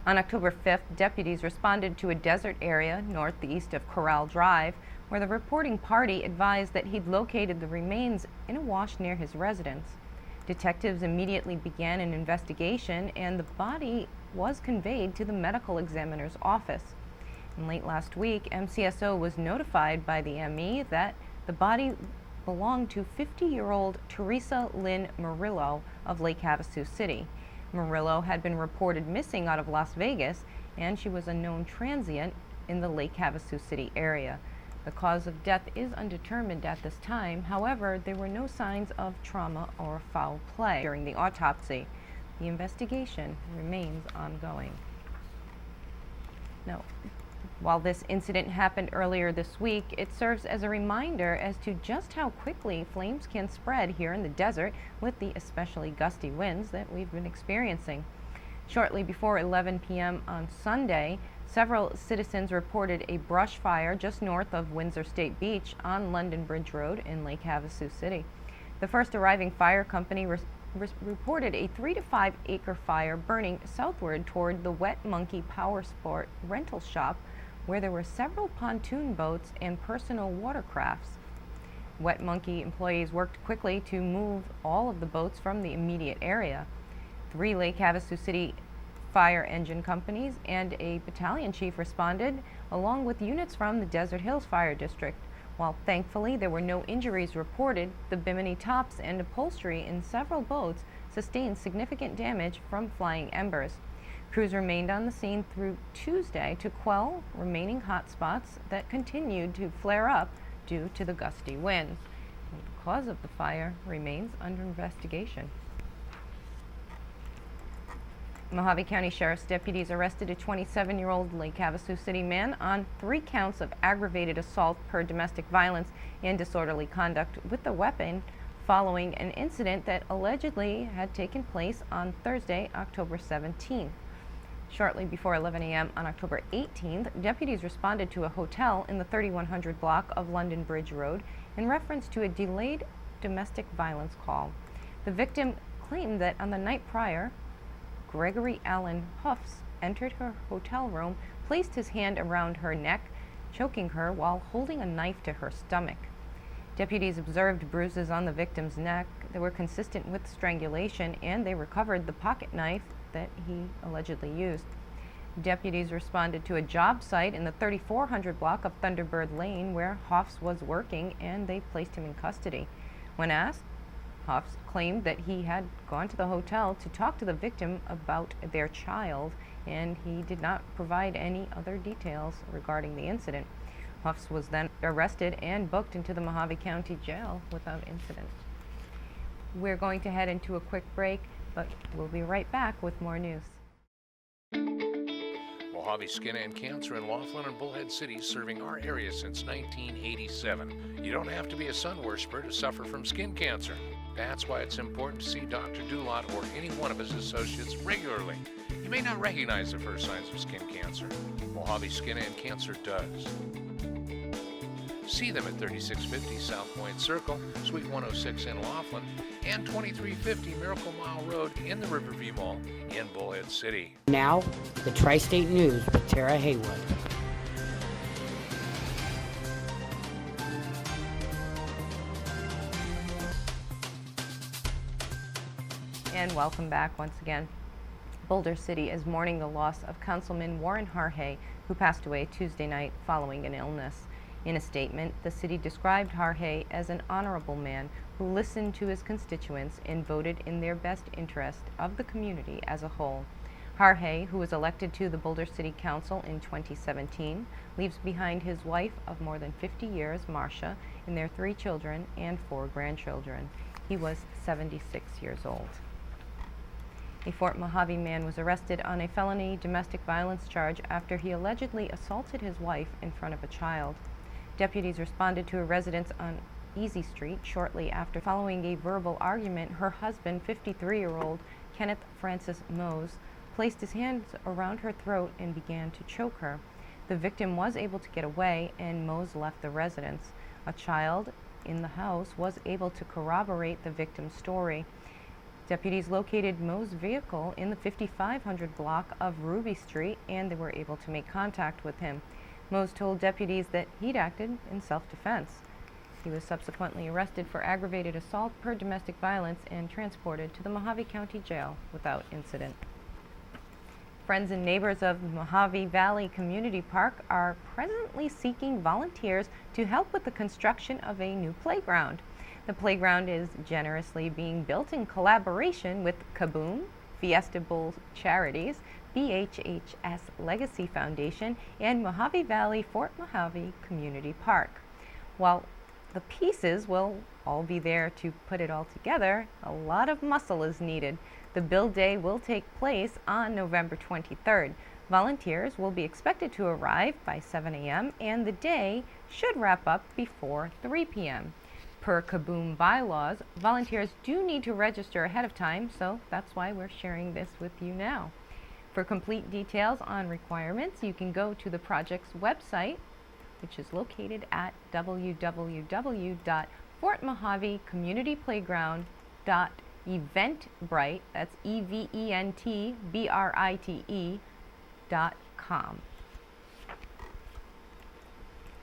On October 5th, deputies responded to a desert area northeast of Corral Drive, where the reporting party advised that he'd located the remains in a wash near his residence. Detectives immediately began an investigation, and the body was conveyed to the medical examiner's office. And late last week, MCSO was notified by the ME that the body belonged to 50-year-old Teresa Lynn Murillo of Lake Havasu City. Murillo had been reported missing out of Las Vegas, and she was a known transient in the Lake Havasu City area. The cause of death is undetermined at this time. However, there were no signs of trauma or foul play during the autopsy. The investigation remains ongoing. Now, while this incident happened earlier this week, it serves as a reminder as to just how quickly flames can spread here in the desert with the especially gusty winds that we've been experiencing. Shortly before 11 p.m. on Sunday, several citizens reported a brush fire just north of Windsor State Beach on London Bridge Road in Lake Havasu City. The first arriving fire company reported a 3 to 5 acre fire burning southward toward the Wet Monkey Power Sport rental shop, where there were several pontoon boats and personal watercrafts. Wet Monkey employees worked quickly to move all of the boats from the immediate area. 3 Lake Havasu City fire engine companies and a battalion chief responded, along with units from the Desert Hills Fire District. While thankfully there were no injuries reported, the bimini tops and upholstery in several boats sustained significant damage from flying embers. Crews remained on the scene through Tuesday to quell remaining hotspots that continued to flare up due to the gusty winds. The cause of the fire remains under investigation. Mojave County Sheriff's deputies arrested a 27-year-old Lake Havasu City man on 3 counts of aggravated assault per domestic violence and disorderly conduct with a weapon following an incident that allegedly had taken place on Thursday, October 17th. Shortly before 11 a.m. on October 18th, deputies responded to a hotel in the 3100 block of London Bridge Road in reference to a delayed domestic violence call. The victim claimed that on the night prior, Gregory Allen Huffs entered her hotel room, placed his hand around her neck, choking her while holding a knife to her stomach. Deputies observed bruises on the victim's neck that were consistent with strangulation, and they recovered the pocket knife that he allegedly used. Deputies responded to a job site in the 3400 block of Thunderbird Lane where Huffs was working, and they placed him in custody. When asked, Huffs claimed that he had gone to the hotel to talk to the victim about their child, and he did not provide any other details regarding the incident. Huffs was then arrested and booked into the Mojave County Jail without incident. We're going to head into a quick break, but we'll be right back with more news. Mojave Skin and Cancer in Laughlin and Bullhead City, serving our area since 1987. You don't have to be a sun worshiper to suffer from skin cancer. That's why it's important to see Dr. Dulot or any one of his associates regularly. You may not recognize the first signs of skin cancer. Mojave Skin and Cancer does. See them at 3650 South Point Circle, Suite 106 in Laughlin, and 2350 Miracle Mile Road in the Riverview Mall in Bullhead City. Now, the Tri-State News with Tara Haywood. And welcome back once again. Boulder City is mourning the loss of Councilman Warren Harhay, who passed away Tuesday night following an illness. In a statement, the city described Harhay as an honorable man who listened to his constituents and voted in their best interest of the community as a whole. Harhay, who was elected to the Boulder City Council in 2017, leaves behind his wife of more than 50 years, Marcia, and their 3 children and 4 grandchildren. He was 76 years old. A Fort Mojave man was arrested on a felony domestic violence charge after he allegedly assaulted his wife in front of a child. Deputies responded to a residence on Easy Street shortly after. Following a verbal argument, her husband, 53-year-old Kenneth Francis Mose, placed his hands around her throat and began to choke her. The victim was able to get away, and Mose left the residence. A child in the house was able to corroborate the victim's story. Deputies located Mose's vehicle in the 5500 block of Ruby Street, and they were able to make contact with him. Mose told deputies that he'd acted in self-defense. He was subsequently arrested for aggravated assault per domestic violence and transported to the Mojave County Jail without incident. Friends and neighbors of the Mojave Valley Community Park are presently seeking volunteers to help with the construction of a new playground. The playground is generously being built in collaboration with Kaboom, Fiesta Bowl Charities, BHHS Legacy Foundation, and Mojave Valley Fort Mojave Community Park. While the pieces will all be there to put it all together, a lot of muscle is needed. The build day will take place on November 23rd. Volunteers will be expected to arrive by 7 a.m. and the day should wrap up before 3 p.m. Per Kaboom bylaws, volunteers do need to register ahead of time, so that's why we're sharing this with you now. For complete details on requirements, you can go to the project's website, which is located at www.fortmojavecommunityplayground.eventbrite, that's eventbrite.com.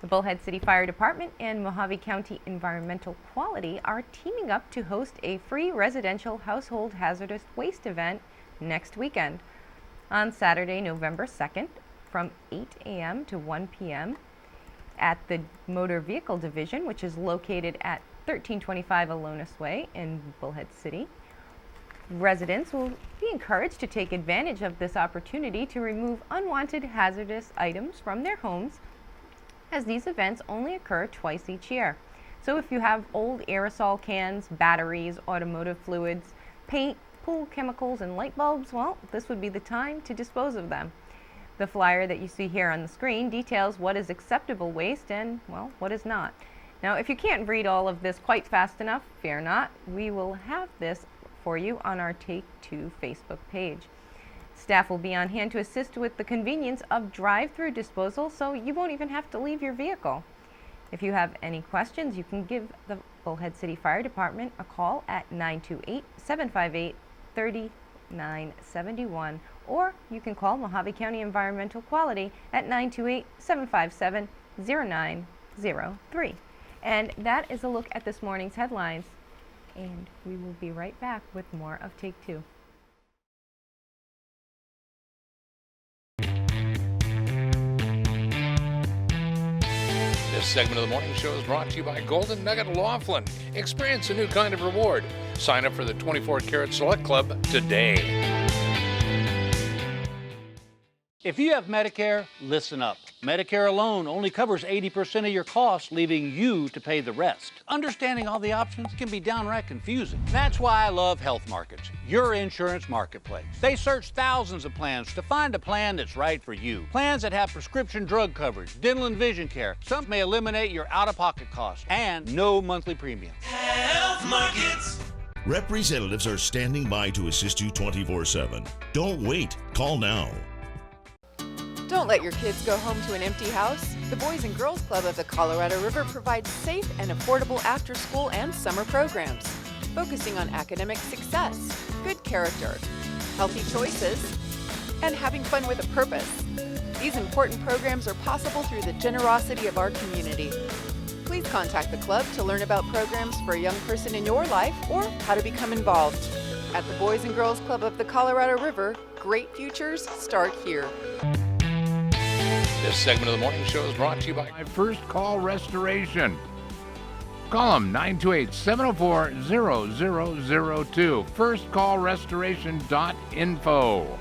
The Bullhead City Fire Department and Mojave County Environmental Quality are teaming up to host a free residential household hazardous waste event next weekend. On Saturday, November 2nd, from 8 a.m. to 1 p.m. at the Motor Vehicle Division, which is located at 1325 Alonis Way in Bullhead City. Residents will be encouraged to take advantage of this opportunity to remove unwanted hazardous items from their homes, as these events only occur twice each year. So if you have old aerosol cans, batteries, automotive fluids, paint, pool chemicals, and light bulbs, well, this would be the time to dispose of them. The flyer that you see here on the screen details what is acceptable waste and, well, what is not. Now, if you can't read all of this quite fast enough, fear not. We will have this for you on our Take 2 Facebook page. Staff will be on hand to assist with the convenience of drive-through disposal, so you won't even have to leave your vehicle. If you have any questions, you can give the Bullhead City Fire Department a call at 928-758-3971, or you can call Mojave County Environmental Quality at 928-757-0903. And that is a look at this morning's headlines. And we will be right back with more of Take 2. This segment of the morning show is brought to you by Golden Nugget Laughlin. Experience a new kind of reward. Sign up for the 24 Karat Select Club today. If you have Medicare, listen up. Medicare alone only covers 80% of your costs, leaving you to pay the rest. Understanding all the options can be downright confusing. That's why I love Health Markets, your insurance marketplace. They search thousands of plans to find a plan that's right for you. Plans that have prescription drug coverage, dental and vision care. Some may eliminate your out-of-pocket costs and no monthly premium. Health Markets. Representatives are standing by to assist you 24/7. Don't wait. Call now. Don't let your kids go home to an empty house. The Boys and Girls Club of the Colorado River provides safe and affordable after-school and summer programs, focusing on academic success, good character, healthy choices, and having fun with a purpose. These important programs are possible through the generosity of our community. Please contact the club to learn about programs for a young person in your life or how to become involved. At the Boys and Girls Club of the Colorado River, great futures start here. This segment of the morning show is brought to you by First Call Restoration. Call them 928-704-0002. firstcallrestoration.info.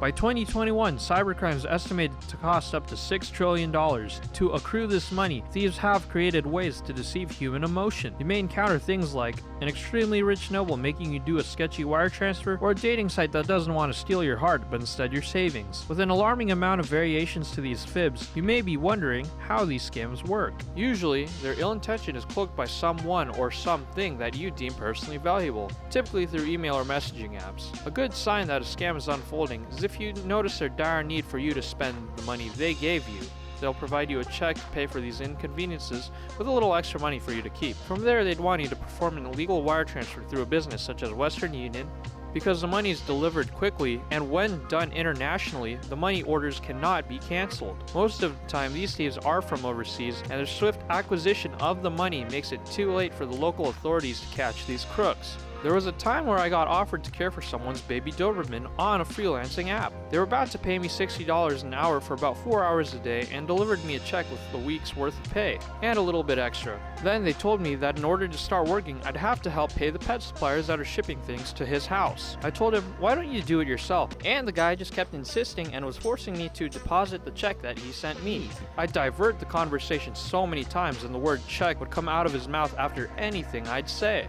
By 2021, cybercrime is estimated to cost up to $6 trillion. To accrue this money, thieves have created ways to deceive human emotion. You may encounter things like an extremely rich noble making you do a sketchy wire transfer, or a dating site that doesn't want to steal your heart but instead your savings. With an alarming amount of variations to these fibs, you may be wondering how these scams work. Usually, their ill intention is cloaked by someone or something that you deem personally valuable, typically through email or messaging apps. A good sign that a scam is unfolding is if you notice their dire need for you to spend the money they gave you. They'll provide you a check to pay for these inconveniences with a little extra money for you to keep. From there, they'd want you to perform an illegal wire transfer through a business such as Western Union, because the money is delivered quickly, and when done internationally, the money orders cannot be canceled. Most of the time, these thieves are from overseas, and their swift acquisition of the money makes it too late for the local authorities to catch these crooks. There was a time where I got offered to care for someone's baby Doberman on a freelancing app. They were about to pay me $60 an hour for about 4 hours a day and delivered me a check with the week's worth of pay, and a little bit extra. Then they told me that in order to start working, I'd have to help pay the pet suppliers that are shipping things to his house. I told him, why don't you do it yourself? And the guy just kept insisting and was forcing me to deposit the check that he sent me. I'd divert the conversation so many times and the word check would come out of his mouth after anything I'd say.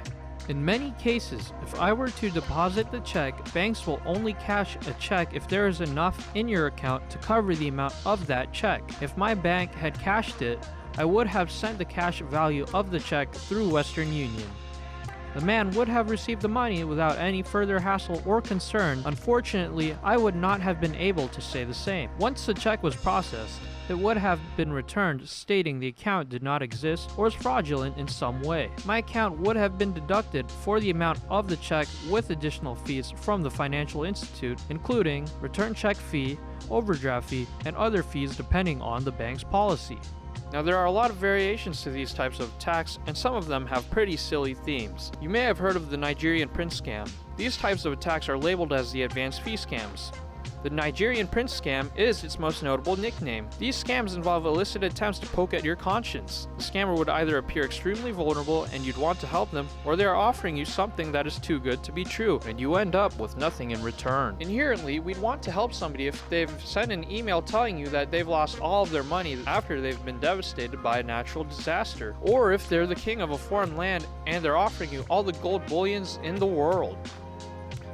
In many cases, if I were to deposit the check, banks will only cash a check if there is enough in your account to cover the amount of that check. If my bank had cashed it, I would have sent the cash value of the check through Western Union. The man would have received the money without any further hassle or concern. Unfortunately, I would not have been able to say the same. Once the check was processed, it would have been returned stating the account did not exist or is fraudulent in some way. My account would have been deducted for the amount of the check with additional fees from the financial institute, including return check fee, overdraft fee, and other fees depending on the bank's policy. Now, there are a lot of variations to these types of attacks, and some of them have pretty silly themes. You may have heard of the Nigerian prince scam. These types of attacks are labeled as the advanced fee scams. The Nigerian prince scam is its most notable nickname. These scams involve illicit attempts to poke at your conscience. The scammer would either appear extremely vulnerable and you'd want to help them, or they are offering you something that is too good to be true, and you end up with nothing in return. Inherently, we'd want to help somebody if they've sent an email telling you that they've lost all of their money after they've been devastated by a natural disaster, or if they're the king of a foreign land and they're offering you all the gold bullions in the world.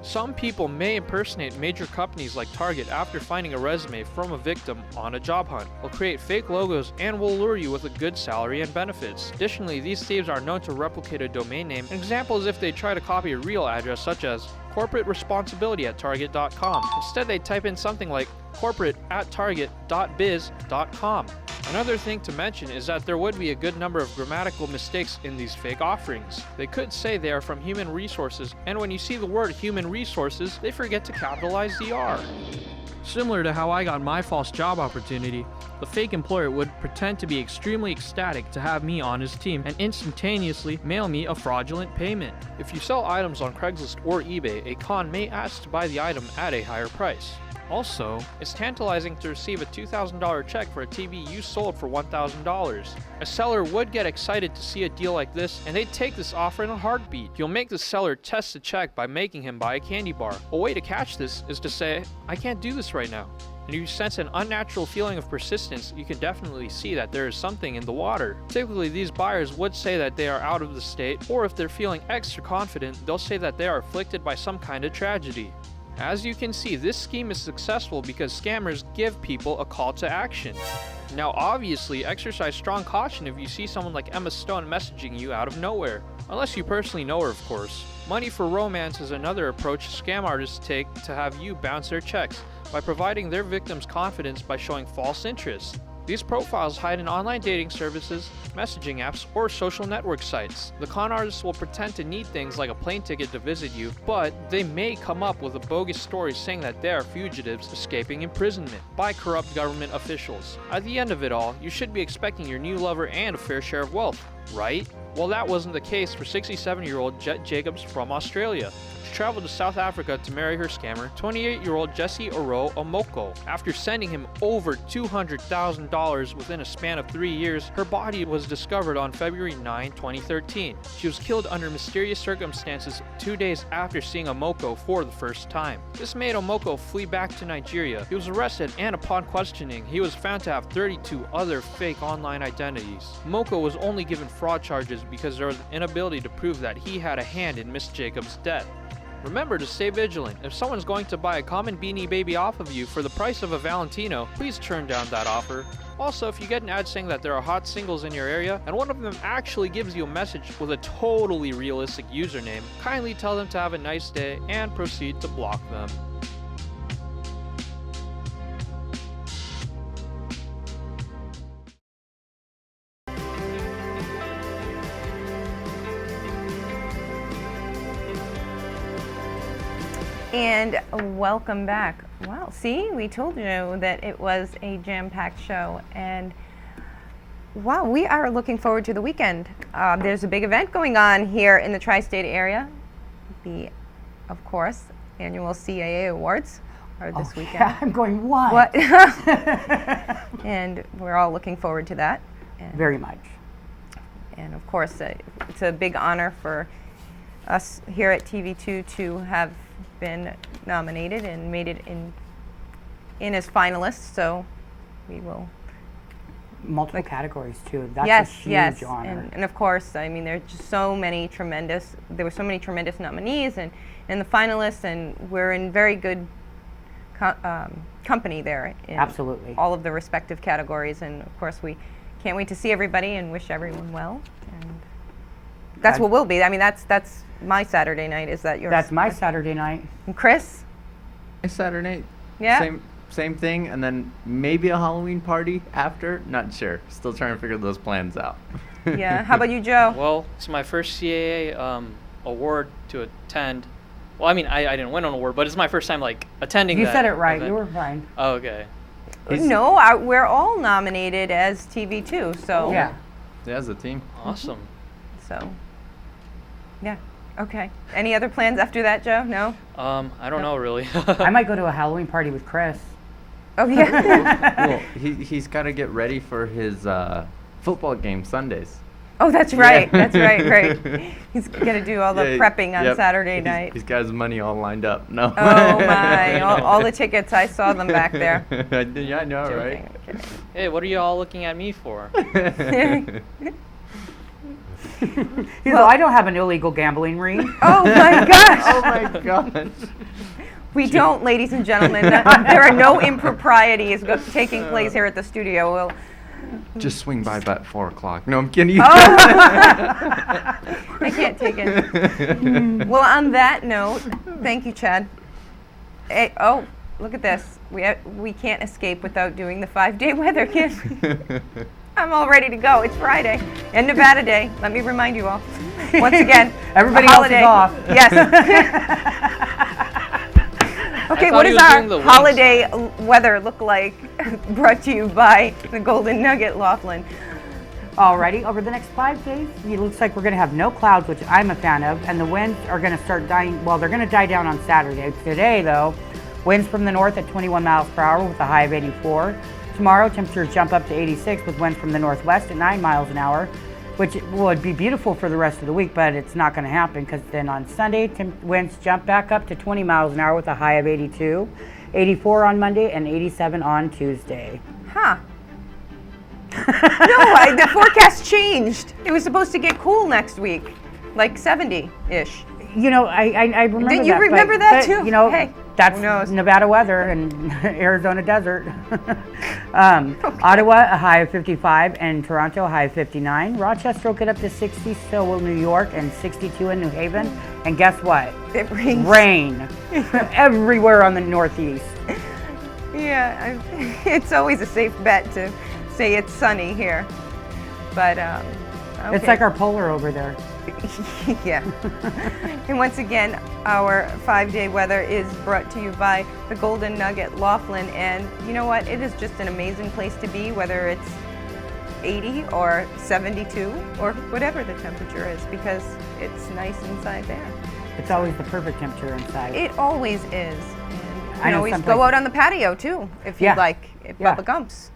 Some people may impersonate major companies like Target after finding a resume from a victim on a job hunt. They'll create fake logos and will lure you with a good salary and benefits. Additionally, these thieves are known to replicate a domain name. An example is if they try to copy a real address such as corporate-responsibility@target.com. Instead, they type in something like corporate@target.biz.com. Another thing to mention is that there would be a good number of grammatical mistakes in these fake offerings. They could say they are from human resources, and when you see the word human resources, they forget to capitalize the R. Similar to how I got my false job opportunity, the fake employer would pretend to be extremely ecstatic to have me on his team and instantaneously mail me a fraudulent payment. If you sell items on Craigslist or eBay, a con may ask to buy the item at a higher price. Also, it's tantalizing to receive a $2,000 check for a TV you sold for $1,000. A seller would get excited to see a deal like this, and they'd take this offer in a heartbeat. You'll make the seller test the check by making him buy a candy bar. A way to catch this is to say, "I can't do this right now." And if you sense an unnatural feeling of persistence, you can definitely see that there is something in the water. Typically, these buyers would say that they are out of the state, or if they're feeling extra confident, they'll say that they are afflicted by some kind of tragedy. As you can see, this scheme is successful because scammers give people a call to action. Now, obviously, exercise strong caution if you see someone like Emma Stone messaging you out of nowhere. Unless you personally know her, of course. Money for romance is another approach scam artists take to have you bounce their checks by providing their victims confidence by showing false interest. These profiles hide in online dating services, messaging apps, or social network sites. The con artists will pretend to need things like a plane ticket to visit you, but they may come up with a bogus story saying that they are fugitives escaping imprisonment by corrupt government officials. At the end of it all, you should be expecting your new lover and a fair share of wealth, right? Well, that wasn't the case for 67-year-old Jet Jacobs from Australia. She traveled to South Africa to marry her scammer, 28-year-old Jesse Oro Omoko. After sending him over $200,000 within a span of 3 years, her body was discovered on February 9, 2013. She was killed under mysterious circumstances 2 days after seeing Omoko for the first time. This made Omoko flee back to Nigeria. He was arrested, and upon questioning, he was found to have 32 other fake online identities. Omoko was only given fraud charges because there was an inability to prove that he had a hand in Miss Jacobs' death. Remember to stay vigilant. If someone's going to buy a common Beanie Baby off of you for the price of a Valentino, please turn down that offer. Also, if you get an ad saying that there are hot singles in your area, and one of them actually gives you a message with a totally realistic username, kindly tell them to have a nice day and proceed to block them. And welcome back. Wow, see, we told you that it was a jam-packed show, and wow, we are looking forward to the weekend. There's a big event going on here in the tri-state area. The, of course, annual CAA Awards are this weekend. Yeah, I'm going, what? What? And we're all looking forward to that. And, very much. And of course, it's a big honor for us here at TV2 to have been nominated and made it in as finalists, so we will. Multiple categories too. That's a huge honor. And of course, I mean, there were so many tremendous nominees and the finalists, and we're in very good company there. In absolutely. All of the respective categories, and of course, we can't wait to see everybody and wish everyone well. And that's what we'll be. I mean, that's my Saturday night. Is that yours? That's my Saturday night. And Chris? My Saturday night. Yeah. same thing, and then maybe a Halloween party after. Not sure. Still trying to figure those plans out. Yeah. How about you, Joe? Well, it's my first CAA award to attend. Well, I mean, I didn't win an award, but it's my first time like attending. You that said it right. event. You were fine. Oh, okay. No, we're all nominated as TV2. So Yeah. Yeah, as a team. Awesome. So yeah. Okay. Any other plans after that, Joe? No. I don't know really. I might go to a Halloween party with Chris. Oh yeah. Well, he's got to get ready for his football game Sundays. Oh, that's right. Yeah. That's right. Right. He's gonna do all the prepping on Saturday night. He's got his money all lined up. No. Oh my! All the tickets. I saw them back there. Yeah, I know, right? Hey, what are you all looking at me for? Well, I don't have an illegal gambling ring. Oh my gosh! Oh my gosh! We don't, ladies and gentlemen. There are no improprieties taking place here at the studio. We'll just swing by about 4 o'clock. No, I'm kidding you. Oh. I can't take it. Well, on that note, thank you, Chad. Hey, oh, look at this. We can't escape without doing the 5-day weather, kids. I'm all ready to go. It's Friday and Nevada Day. Let me remind you all. Once again, everybody holiday. else is off. Yes. Okay, what does our holiday weather look like? Brought to you by the Golden Nugget, Laughlin. Alrighty, over the next 5 days, it looks like we're going to have no clouds, which I'm a fan of, and the winds are going to start dying. Well, they're going to die down on Saturday. Today, though, winds from the north at 21 miles per hour with a high of 84. Tomorrow, temperatures jump up to 86 with winds from the northwest at 9 miles an hour, which would be beautiful for the rest of the week, but it's not going to happen because then on Sunday, winds jump back up to 20 miles an hour with a high of 82, 84 on Monday, and 87 on Tuesday. Huh. No, the forecast changed. It was supposed to get cool next week, like 70-ish. You know, I remember that. Did you remember that too? You know, hey, that's Nevada weather and Arizona desert. Ottawa, a high of 55, and Toronto, a high of 59. Rochester will get up to 60, so will New York, and 62 in New Haven. And guess what? It rains. Rain everywhere on the northeast. Yeah, it's always a safe bet to say it's sunny here. But okay. It's like our polar over there. Yeah. And once again, our 5-day weather is brought to you by the Golden Nugget, Laughlin. And you know what? It is just an amazing place to be, whether it's 80 or 72 or whatever the temperature is, because it's nice inside there. It's always the perfect temperature inside. It always is. And you can know always someplace- go out on the patio too, if you'd like, at Bubba Gump's.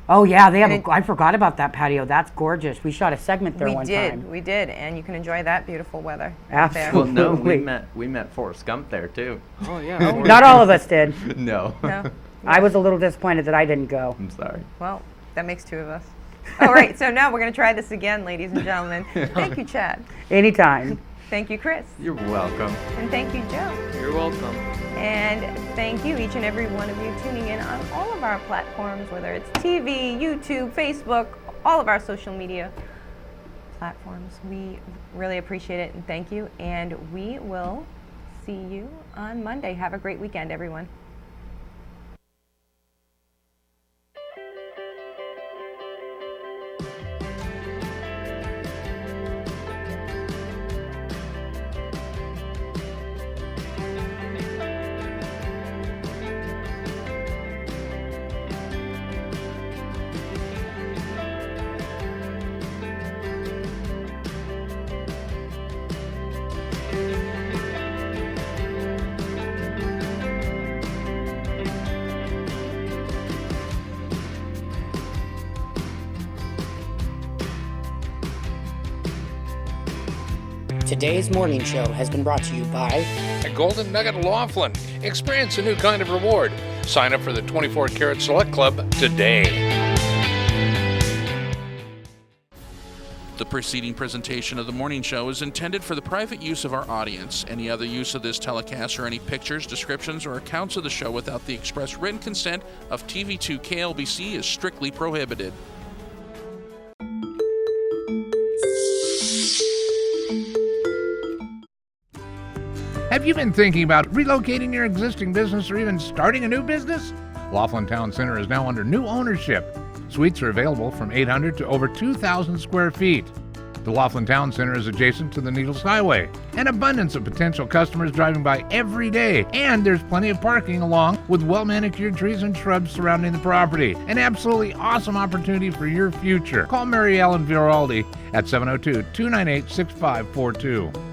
Oh yeah, they have. I forgot about that patio. That's gorgeous. We shot a segment there one time. We did, and you can enjoy that beautiful weather. out there. Well, no, we met Forrest Gump there too. Oh yeah. Not all of us did. No. No. I was a little disappointed that I didn't go. I'm sorry. Well, that makes 2 of us. All right, so now we're going to try this again, ladies and gentlemen. Thank you, Chad. Anytime. Thank you, Chris. You're welcome. And thank you, Joe. You're welcome. And thank you, each and every one of you, tuning in on all of our platforms, whether it's TV, YouTube, Facebook, all of our social media platforms. We really appreciate it and thank you. And we will see you on Monday. Have a great weekend, everyone. Today's morning show has been brought to you by At Golden Nugget Laughlin. Experience a new kind of reward. Sign up for the 24 Karat Select Club today. The preceding presentation of the morning show is intended for the private use of our audience. Any other use of this telecast or any pictures, descriptions, or accounts of the show without the express written consent of TV2 KLBC is strictly prohibited. Have you been thinking about relocating your existing business or even starting a new business? Laughlin Town Center is now under new ownership. Suites are available from 800 to over 2,000 square feet. The Laughlin Town Center is adjacent to the Needles Highway. An abundance of potential customers driving by every day, and there's plenty of parking along with well-manicured trees and shrubs surrounding the property. An absolutely awesome opportunity for your future. Call Mary Ellen Viraldi at 702-298-6542.